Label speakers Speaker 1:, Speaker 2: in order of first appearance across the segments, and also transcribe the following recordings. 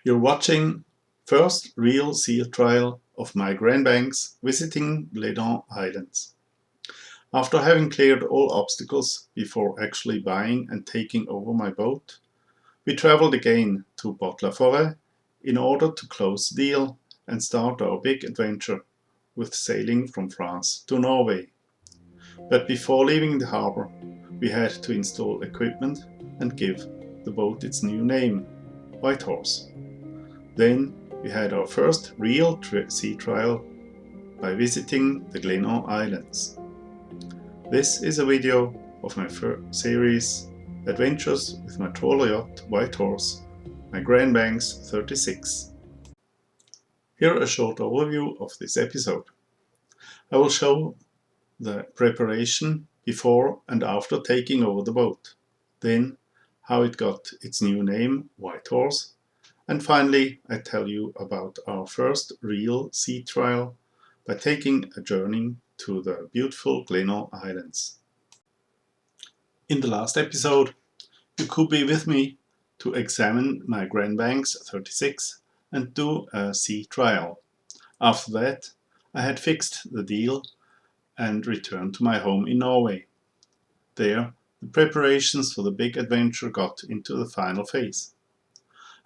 Speaker 1: You're watching first real sea trial of my grandbanks visiting Glenan Islands. After having cleared all obstacles before actually buying and taking over my boat, we travelled again to Port-La-Forêt in order to close the deal and start our big adventure with sailing from France to Norway. But before leaving the harbour, we had to install equipment and give the boat its new name, Whitehorse. Then we had our first real sea trial by visiting the Glénan Islands. This is a video of my first series Adventures with my Trawler Yacht Whitehorse, my Grandbanks 36. Here a short overview of this episode. I will show the preparation before and after taking over the boat, then how it got its new name, Whitehorse, and finally I tell you about our first real sea trial by taking a journey to the beautiful Glénan Islands. In the last episode, you could be with me to examine my Grandbanks 36 and do a sea trial. After that, I had fixed the deal and returned to my home in Norway. There, the preparations for the big adventure got into the final phase.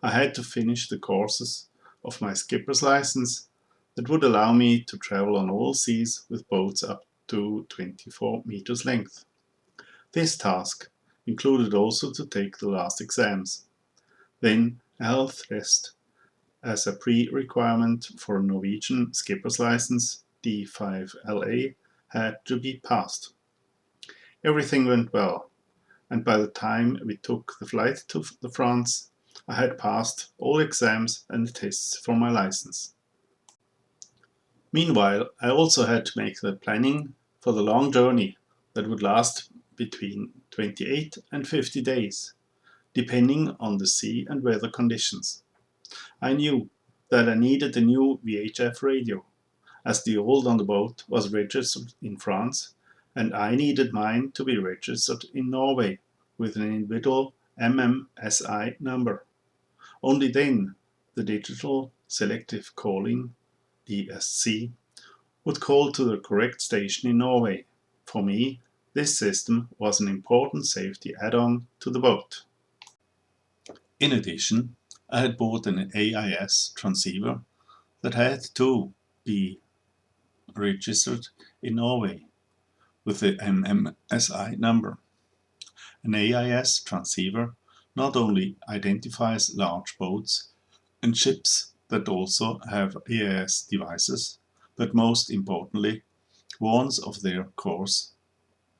Speaker 1: I had to finish the courses of my skipper's license that would allow me to travel on all seas with boats up to 24 meters length. This task included also to take the last exams. Then a health test as a pre-requirement for a Norwegian skipper's license D5LA had to be passed. Everything went well, and by the time we took the flight to France, I had passed all exams and tests for my license. Meanwhile, I also had to make the planning for the long journey that would last between 28 and 50 days, depending on the sea and weather conditions. I knew that I needed a new VHF-Radio, as the old on the boat was registered in France, and I needed mine to be registered in Norway with an individual MMSI number. Only then the digital selective calling, DSC, would call to the correct station in Norway. For me, this system was an important safety add-on to the boat. In addition, I had bought an AIS transceiver that had to be registered in Norway with the MMSI number. An AIS transceiver not only identifies large boats and ships that also have AIS devices, but most importantly, warns of their course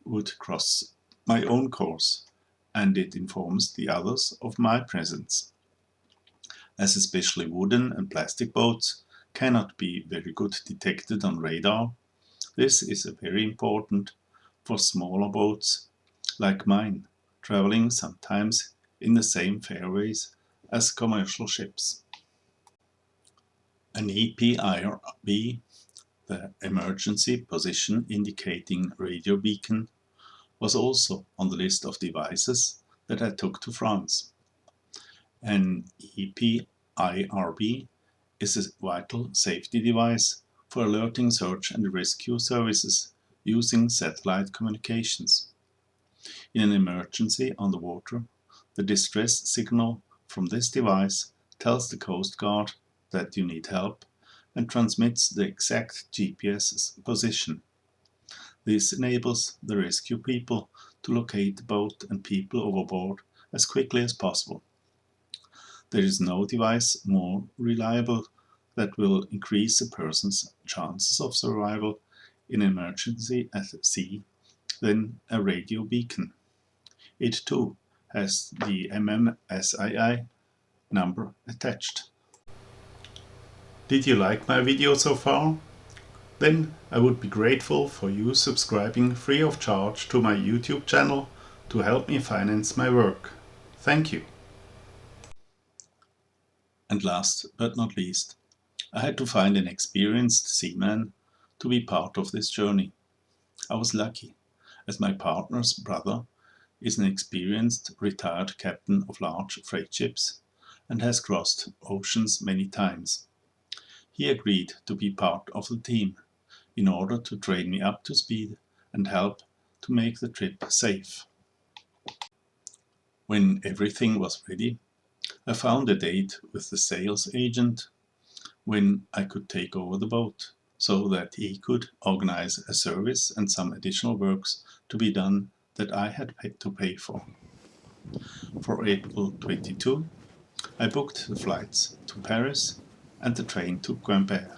Speaker 1: would cross my own course, and it informs the others of my presence. As especially wooden and plastic boats cannot be very good detected on radar, this is very important for smaller boats like mine, traveling sometimes in the same fairways as commercial ships. An EPIRB, the emergency position indicating radio beacon, was also on the list of devices that I took to France. An EPIRB is a vital safety device for alerting search and rescue services using satellite communications. In an emergency on the water, the distress signal from this device tells the Coast Guard that you need help and transmits the exact GPS position. This enables the rescue people to locate the boat and people overboard as quickly as possible. There is no device more reliable that will increase a person's chances of survival in an emergency at sea than a radio beacon. It too has the MMSII number attached. Did you like my video so far? Then I would be grateful for you subscribing free of charge to my YouTube channel to help me finance my work. Thank you. And last but not least, I had to find an experienced seaman to be part of this journey. I was lucky, as my partner's brother is an experienced retired captain of large freight ships and has crossed oceans many times. He agreed to be part of the team in order to train me up to speed and help to make the trip safe. When everything was ready, I found a date with the sales agent when I could take over the boat, so that he could organize a service and some additional works to be done that I had to pay for. For April 22, I booked the flights to Paris and the train to Quimper,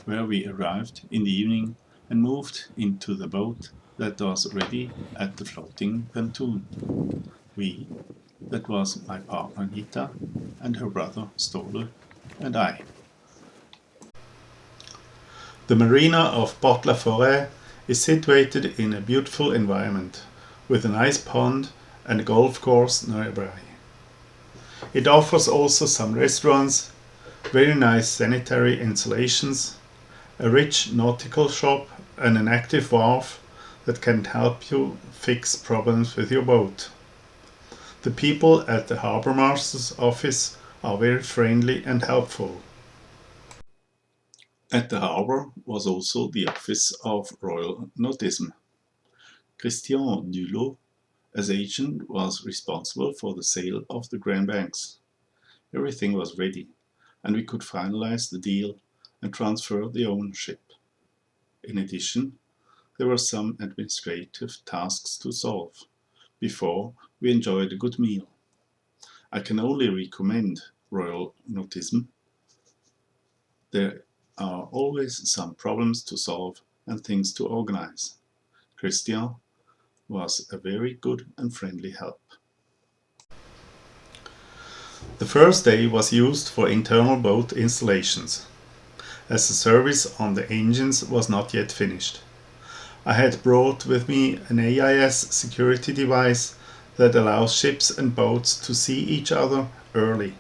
Speaker 1: where we arrived in the evening and moved into the boat that was ready at the floating pontoon. We, that was my partner Nita and her brother Ståle and I. The marina of Port-La-Foret is situated in a beautiful environment with a nice pond and a golf course nearby. It offers also some restaurants, very nice sanitary installations, a rich nautical shop and an active wharf that can help you fix problems with your boat. The people at the harbour master's office are very friendly and helpful. At the harbour was also the office of Royal Nautism. Christian Dulot, as agent, was responsible for the sale of the Grand Banks. Everything was ready, and we could finalize the deal and transfer the ownership. In addition, there were some administrative tasks to solve before we enjoyed a good meal. I can only recommend Royal Nautism. There are always some problems to solve and things to organize. Christian was a very good and friendly help. The first day was used for internal boat installations, as the service on the engines was not yet finished. I had brought with me an AIS security device that allows ships and boats to see each other early,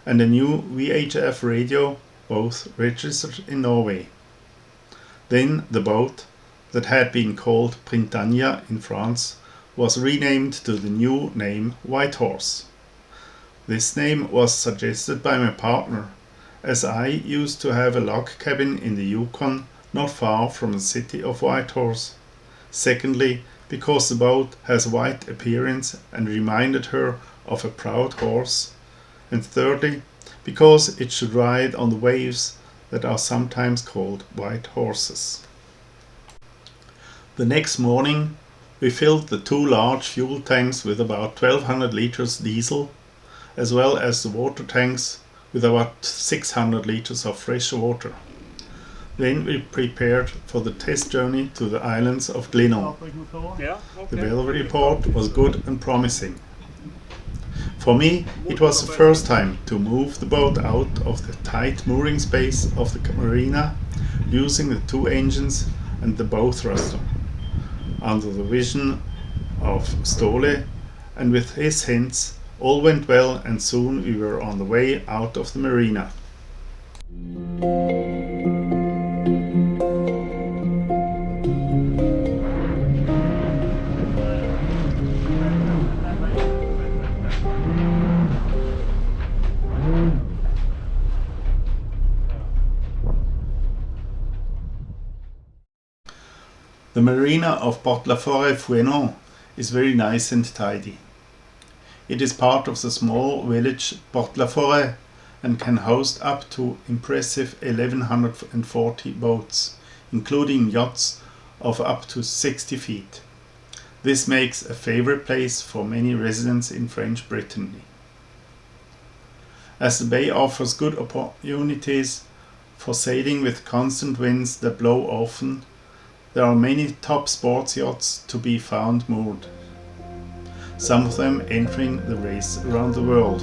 Speaker 1: and a new VHF-Radio, both registered in Norway. Then the boat, that had been called Bretagne in France, was renamed to the new name Whitehorse. This name was suggested by my partner, as I used to have a log cabin in the Yukon not far from the city of Whitehorse. Secondly, because the boat has a white appearance and reminded her of a proud horse. And thirdly, because it should ride on the waves that are sometimes called white horses. The next morning, we filled the two large fuel tanks with about 1200 liters diesel, as well as the water tanks with about 600 liters of fresh water. Then we prepared for the test journey to the islands of Glenan. The weather report was good and promising. For me, it was the first time to move the boat out of the tight mooring space of the marina using the two engines and the bow thruster, under the vision of Ståle, and with his hints all went well, and soon we were on the way out of the marina. The marina of Port-La-Forêt is very nice and tidy. It is part of the small village Port-La-Forêt and can host up to impressive 1140 boats, including yachts of up to 60 feet. This makes a favorite place for many residents in French Brittany. As the bay offers good opportunities for sailing with constant winds that blow often, there are many top sports yachts to be found moored, some of them entering the race around the world.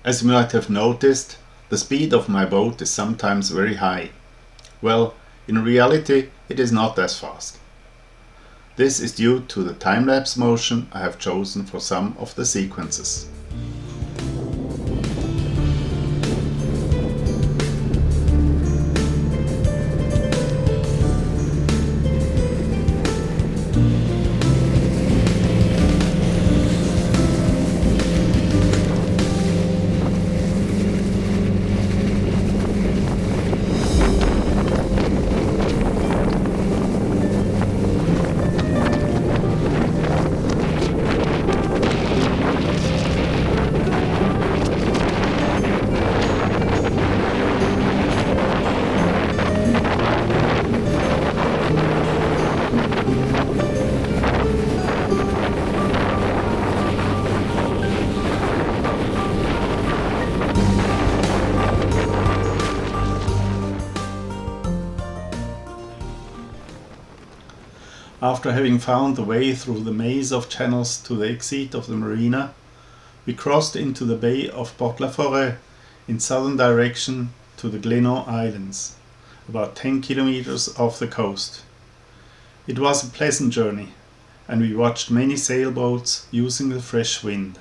Speaker 1: As you might have noticed, the speed of my boat is sometimes very high. Well, in reality it is not as fast. This is due to the time-lapse motion I have chosen for some of the sequences. After having found the way through the maze of channels to the exit of the marina, we crossed into the bay of Port-La-Foret in southern direction to the Glénan Islands, about 10 kilometers off the coast. It was a pleasant journey, and we watched many sailboats using the fresh wind.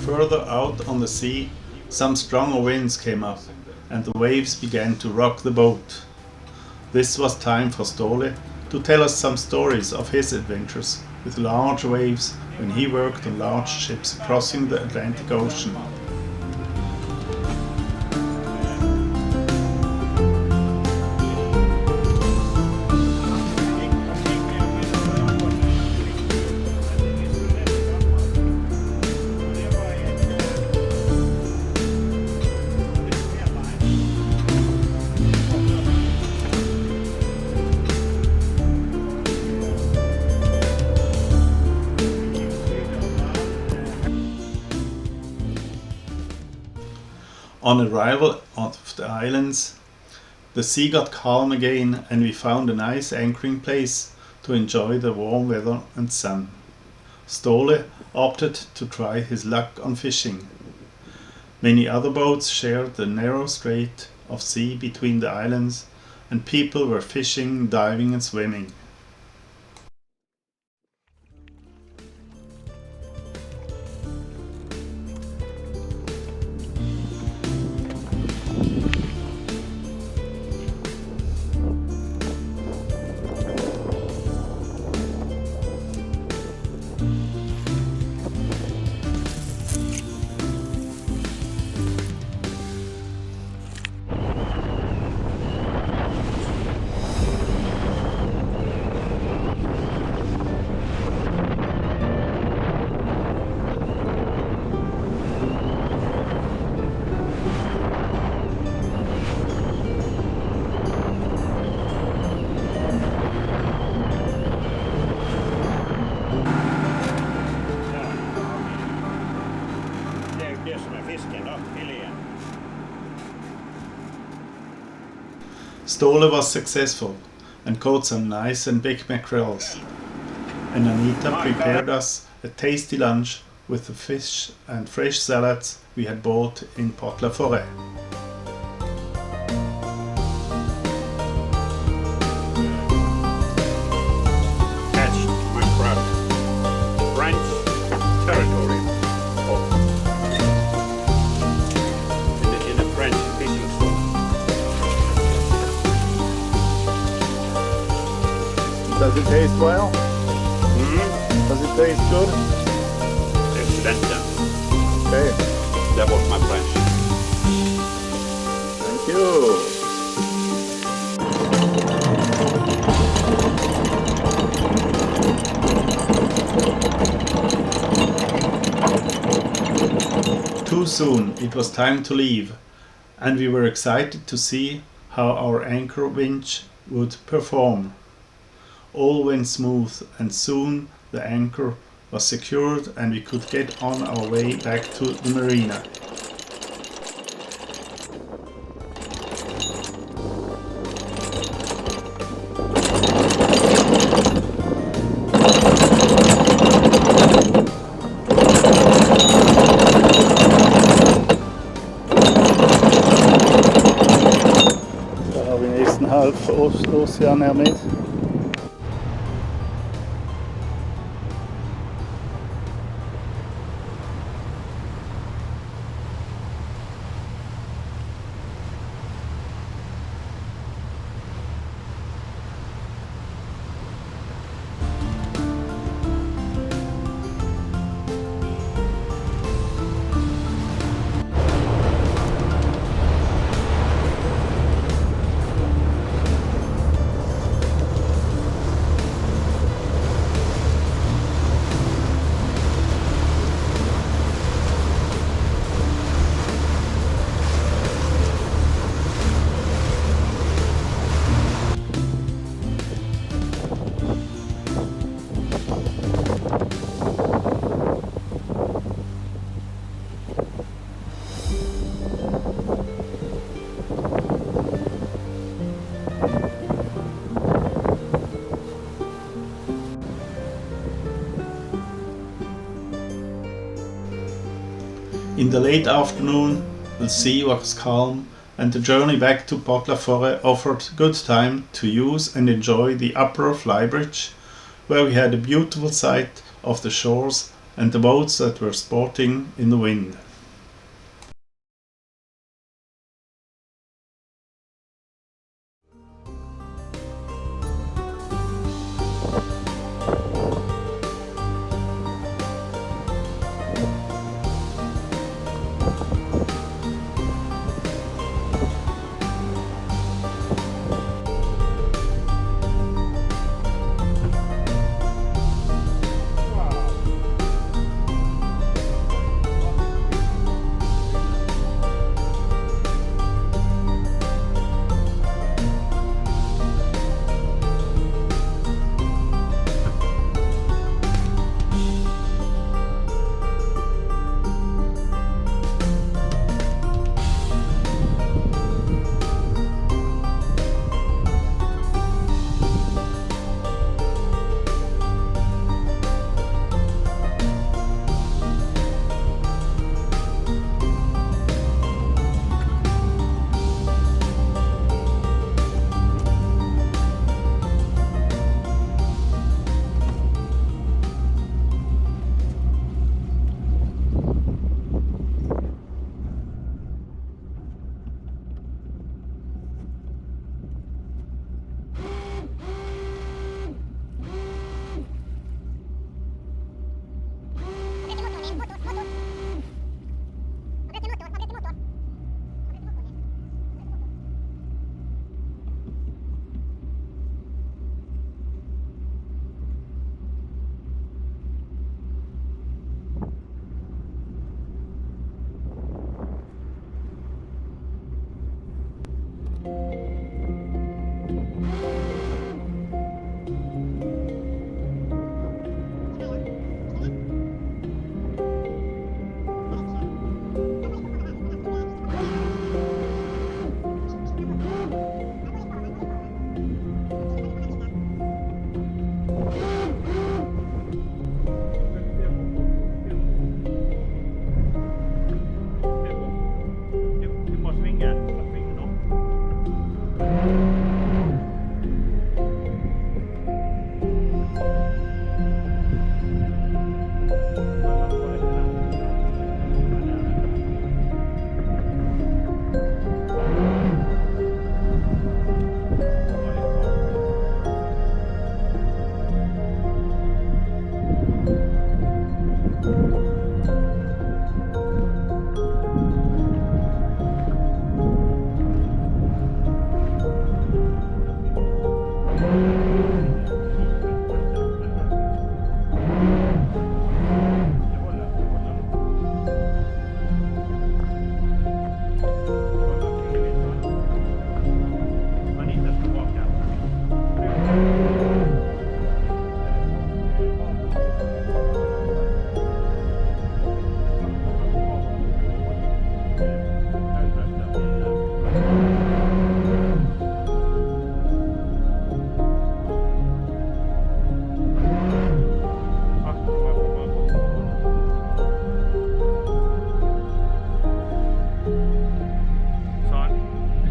Speaker 1: Further out on the sea, some stronger winds came up and the waves began to rock the boat. This was time for Ståle to tell us some stories of his adventures with large waves when he worked on large ships crossing the Atlantic Ocean. On arrival of the islands, the sea got calm again and we found a nice anchoring place to enjoy the warm weather and sun. Ståle opted to try his luck on fishing. Many other boats shared the narrow strait of sea between the islands and people were fishing, diving and swimming. Ståle was successful and caught some nice and big mackerels, and Anita prepared us a tasty lunch with the fish and fresh salads we had bought in Port-La-Foret.
Speaker 2: Catch my crab. French territory in a French fishing store.
Speaker 1: Does it taste well? Does it taste good?
Speaker 2: Excellent.
Speaker 1: Okay,
Speaker 2: That was my French.
Speaker 1: thank you. Too soon it was time to leave, and we were excited to see how our anchor winch would perform. All went smooth, and soon the anchor was secured and we could get on our way back to the marina. Da har vi nästan halv ocean här med. In the late afternoon, the sea was calm and the journey back to Port-La-Foret offered good time to use and enjoy the upper flybridge, where we had a beautiful sight of the shores and the boats that were sporting in the wind.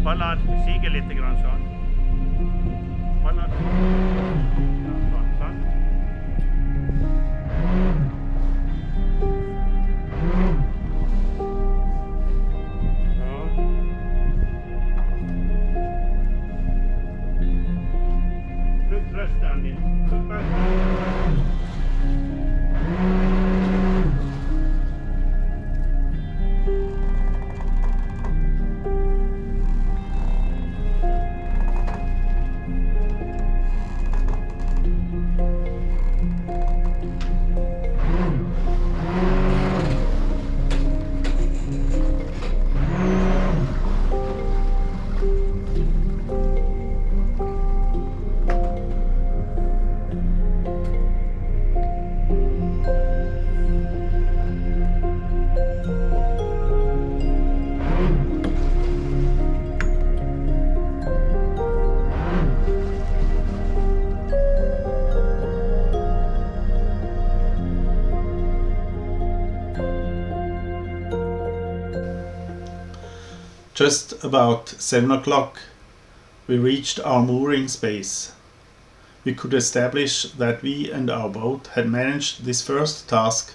Speaker 2: Kolla, siger lite grann sånn. Kolla. Sånn, sånn. Ja. Flytt rösten din. Flytt rösten.
Speaker 1: Just about 7 o'clock, we reached our mooring space. We could establish that we and our boat had managed this first task,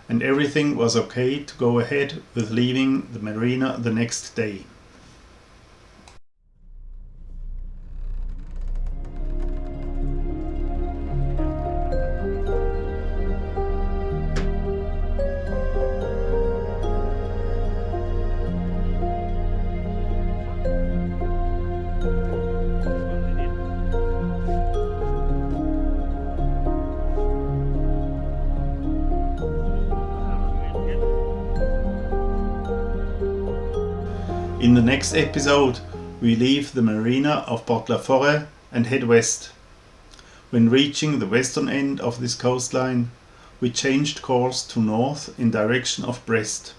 Speaker 1: and everything was okay to go ahead with leaving the marina the next day. In the next episode, we leave the marina of Port-La-Foret and head west. When reaching the western end of this coastline, we changed course to north in direction of Brest.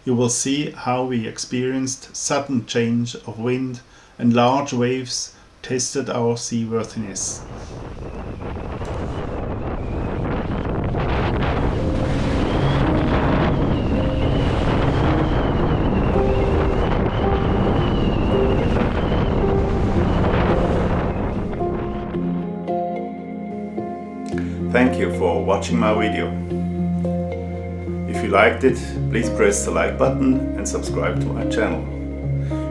Speaker 1: You will see how we experienced sudden change of wind and large waves tested our seaworthiness. Thank you for watching my video. If you liked it, please press the like button and subscribe to my channel.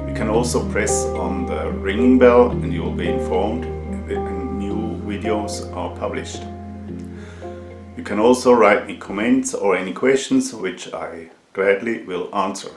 Speaker 1: You can also press on the ringing bell and you will be informed when new videos are published. You can also write me comments or any questions which I gladly will answer.